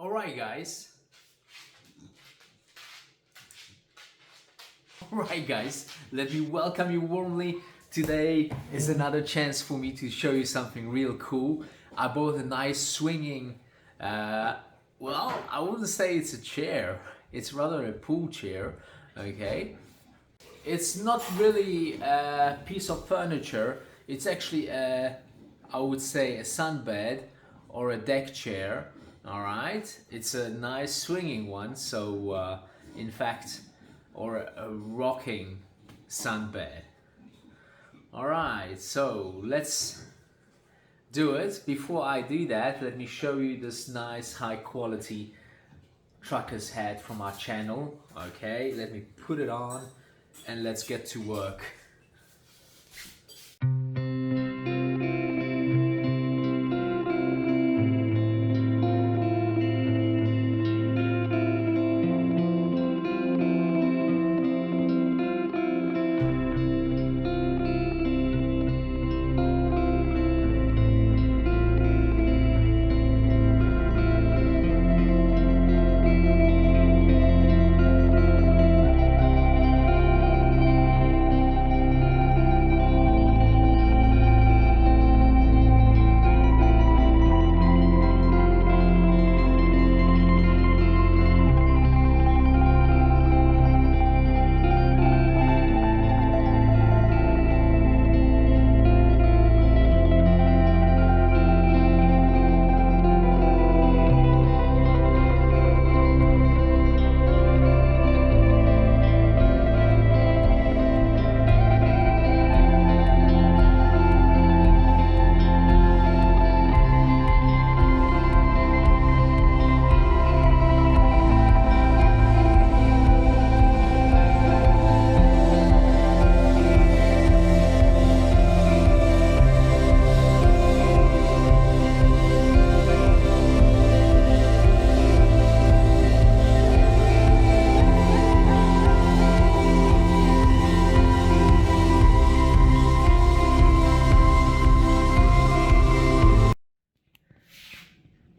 Alright guys. Alright guys, let me welcome you warmly. Today is another chance for me to show you something real cool. I bought a nice swinging, well, I wouldn't say it's a chair. It's rather a pool chair, okay? It's not really a piece of furniture. It's actually I would say a sunbed or a deck chair. All right, it's a nice swinging one. So in fact, or a rocking sunbed. All right, so let's do it. Before I do that, let me show you this nice high quality trucker's hat from our channel. Okay, let me put it on and let's get to work.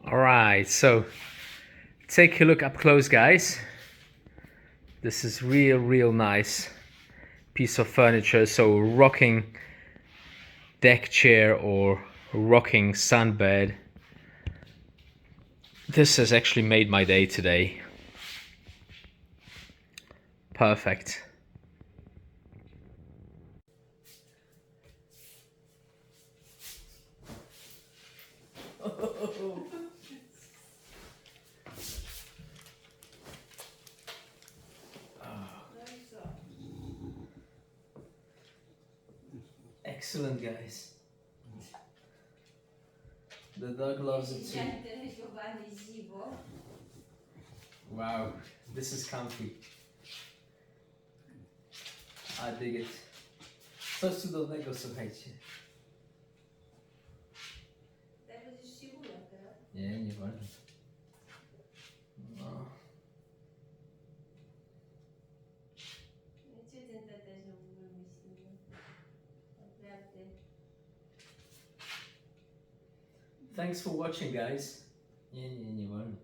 Alright, so take a look up close, guys. This is real nice piece of furniture. So rocking deck chair or rocking sunbed. This has actually made my day today. Perfect. Excellent, guys. The dog loves it too. Wow, this is comfy. I dig it. Coś cudownego, słuchajcie. Nie wolno. No. Thanks for watching, guys. Nie wolno.